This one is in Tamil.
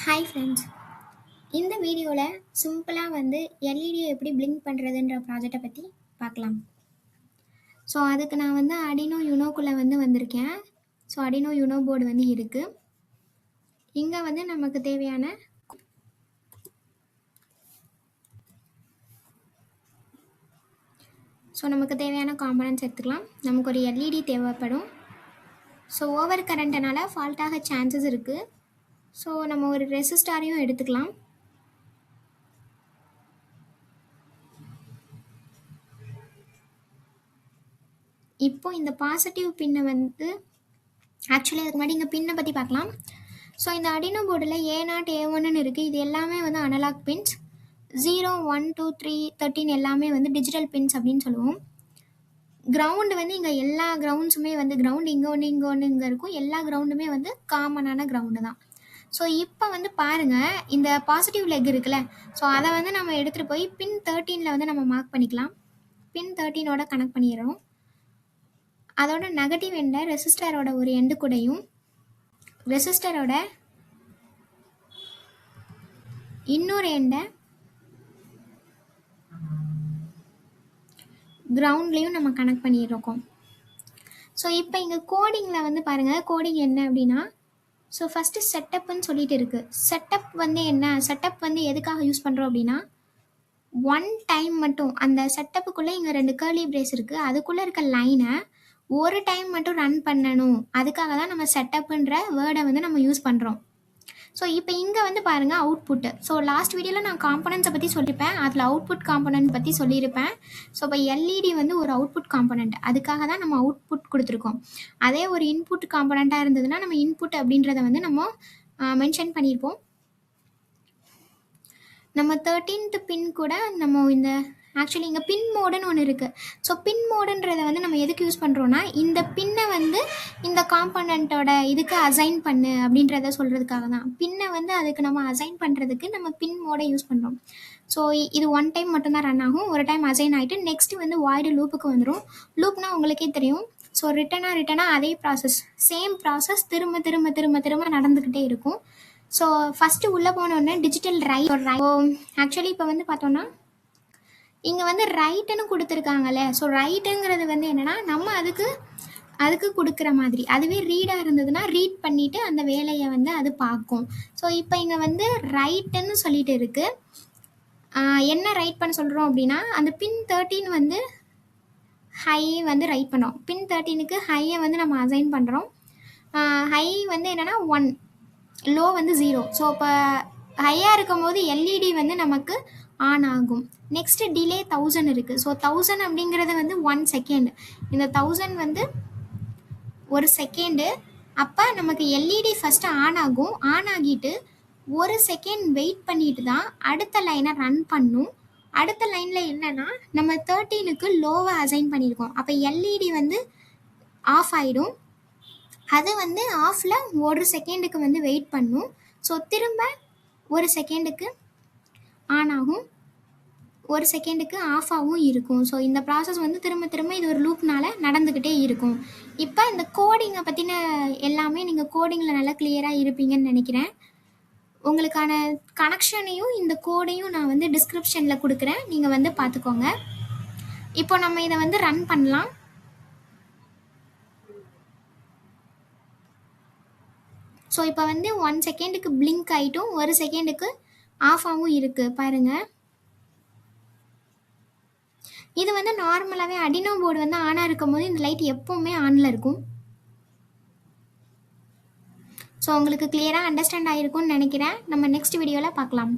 ஹாய் ஃப்ரெண்ட்ஸ், இந்த வீடியோவில் சிம்பிளாக எல்இடியை எப்படி பிளிங்க் பண்ணுறதுன்ற ப்ராஜெக்டை பற்றி பார்க்கலாம். ஸோ அதுக்கு நான் அடினோ யுனோக்குள்ளே வந்திருக்கேன். ஸோ அடினோ யுனோ போர்டு இருக்குது. இங்கே நமக்கு தேவையான காம்பனன்ட்ஸ் எடுத்துக்கலாம். நமக்கு ஒரு எல்இடி தேவைப்படும். ஸோ ஓவர் கரண்ட்னால ஃபால்ட் ஆக சான்சஸ் இருக்குது. ஸோ நம்ம ஒரு ரெசிஸ்டாரையும் எடுத்துக்கலாம். இப்போ இந்த பாசிட்டிவ் பின்னை ஆக்சுவலி அதுக்கு முன்னாடி இங்கே பின்னை பற்றி பார்க்கலாம். ஸோ இந்த அடினோ போர்டில் A0 A1ன்னு இருக்குது. இது எல்லாமே அனலாக் பின்ஸ். 0 1 2 3 13 எல்லாமே டிஜிட்டல் பின்ஸ் அப்படின்னு சொல்லுவோம். கிரவுண்டு இங்கே எல்லா கிரவுண்ட்ஸுமே கிரவுண்ட் இங்கே ஒன்று இங்கே இருக்கும். எல்லா கிரவுண்டுமே காமனான கிரவுண்டு தான். ஸோ இப்போ பாருங்கள், இந்த பாசிட்டிவ் லெக் இருக்குல்ல, ஸோ அதை நம்ம எடுத்துகிட்டு போய் பின் 13ல் நம்ம மார்க் பண்ணிக்கலாம். பின் 13ஓட கனெக்ட் பண்ணிடுறோம். அதோட நெகட்டிவ் எண்டை ரெசிஸ்டரோட ஒரு எண்டு கூடயும் ரெசிஸ்டரோட இன்னொரு எண்டை கிரவுண்ட்லேயும் நம்ம கனெக்ட் பண்ணியிருக்கோம். ஸோ இப்போ இங்கே கோடிங்கில் பாருங்கள், கோடிங் என்ன அப்படின்னா, ஸோ ஃபஸ்ட்டு செட்டப்னு சொல்லிட்டு இருக்குது. செட்டப் என்ன, செட்டப் எதுக்காக யூஸ் பண்ணுறோம் அப்படின்னா, ஒன் டைம் மட்டும் அந்த செட்டப்புக்குள்ளே இங்கே 2 கர்லி பிரேஸ் இருக்குது. அதுக்குள்ளே இருக்க லைனை ஒரு டைம் மட்டும் ரன் பண்ணணும். அதுக்காக தான் நம்ம செட்டப்புன்ற வேர்டை நம்ம யூஸ் பண்ணுறோம். ஸோ இப்போ இங்கே பாருங்கள் அவுட்புட்டு. ஸோ லாஸ்ட் வீடியோவில் நான் காம்பனன்ட்ஸை பற்றி சொல்லியிருப்பேன். அதில் அவுட்புட் காம்பனன்ட் பற்றி சொல்லியிருப்பேன். ஸோ இப்போ எல்இடி ஒரு அவுட்புட் காம்பனண்ட். அதுக்காக தான் நம்ம அவுட்புட் கொடுத்துருக்கோம். அதே ஒரு இன்புட் காம்பனண்ட்டாக இருந்ததுன்னா நம்ம இன்புட் அப்படின்றத நம்ம மென்ஷன் பண்ணியிருப்போம். நம்ம 13th பின் கூட நம்ம இந்த ஆக்சுவலி இங்கே பின் மோடுன்னு ஒன்று இருக்குது. ஸோ பின் மோடுன்றதை நம்ம எதுக்கு யூஸ் பண்ணுறோன்னா, இந்த பின்னை இந்த காம்பனண்ட்டோட இதுக்கு அசைன் பண்ணு அப்படின்றத சொல்கிறதுக்காக தான். பின்னை அதுக்கு நம்ம அசைன் பண்ணுறதுக்கு நம்ம பின் மோடை யூஸ் பண்ணுறோம். ஸோ இது ஒன் டைம் மட்டும்தான் ரன் ஆகும். ஒரு டைம் அசைன் ஆகிட்டு நெக்ஸ்ட்டு வாய்டு லூப்புக்கு வந்துடும். லூப்னால் உங்களுக்கே தெரியும். ஸோ ரிட்டனாக அதே ப்ராசஸ், சேம் ப்ராசஸ் திரும்ப திரும்ப திரும்ப திரும்ப நடந்துக்கிட்டே இருக்கும். ஸோ ஃபஸ்ட்டு உள்ளே போனோடனே டிஜிட்டல் ஆக்சுவலி இப்போ பார்த்தோன்னா இங்கே ரைட்டுன்னு கொடுத்துருக்காங்கல்ல. ஸோ ரைட்டுங்கிறது என்னென்னா, நம்ம அதுக்கு கொடுக்குற மாதிரி. அதுவே ரீடாக இருந்ததுன்னா ரீட் பண்ணிவிட்டு அந்த வேலையை அது பார்க்கும். ஸோ இப்போ இங்கே ரைட்டுன்னு சொல்லிட்டு இருக்குது. என்ன ரைட் பண்ண சொல்கிறோம் அப்படின்னா, அந்த பின் 13 ஹை ரைட் பண்ணோம். பின் 13க்கு ஹையை நம்ம அசைன் பண்ணுறோம். ஹை என்னென்னா 1, லோ 0. ஸோ இப்போ ஹையாக இருக்கும் போது எல்இடி நமக்கு ஆன் ஆகும். நெக்ஸ்ட்டு டிலே 1000 இருக்குது. ஸோ 1000 அப்படிங்கிறது 1 செகண்ட். இந்த 1000 ஒரு செகண்டு. அப்போ நமக்கு எல்இடி ஃபஸ்ட்டு ஆன் ஆகும். ஆன் ஆகிட்டு ஒரு செகண்ட் வெயிட் பண்ணிட்டு தான் அடுத்த லைனை ரன் பண்ணும். அடுத்த லைனில் என்னென்னா, நம்ம 13க்கு லோவை அசைன் பண்ணியிருக்கோம். அப்போ எல்இடி ஆஃப் ஆகிடும். அது ஆஃபில் ஒரு செகண்டுக்கு வெயிட் பண்ணும். ஸோ திரும்ப ஒரு செகண்டுக்கு ஆன் ஆகும், ஒரு செகண்டுக்கு ஆஃப் ஆகவும் இருக்கும். ஸோ இந்த ப்ராசஸ் திரும்ப திரும்ப இது ஒரு லூப்னால் நடந்துக்கிட்டே இருக்கும். இப்போ இந்த கோடிங்கை பற்றின எல்லாமே நீங்கள் கோடிங்கில் நல்லா கிளியராக இருப்பீங்கன்னு நினைக்கிறேன். உங்களுக்கான கனெக்ஷனையும் இந்த கோடையும் நான் டிஸ்கிரிப்ஷனில் கொடுக்குறேன். நீங்கள் பார்த்துக்கோங்க. இப்போ நம்ம இதை ரன் பண்ணலாம். ஸோ இப்போ 1 செகண்டுக்கு பிளிங்க் ஆகிட்டும், ஒரு செகண்டுக்கு ஆஃபாகவும் இருக்குது பாருங்கள். இது நார்மலாகவே அடினோ போர்டு ஆனாக இருக்கும் போது இந்த லைட் எப்போவுமே ஆனில் இருக்கும். ஸோ உங்களுக்கு கிளியராக அண்டர்ஸ்டாண்ட் ஆகிருக்கும்னு நினைக்கிறேன். நம்ம நெக்ஸ்ட் வீடியோவில் பார்க்கலாம்.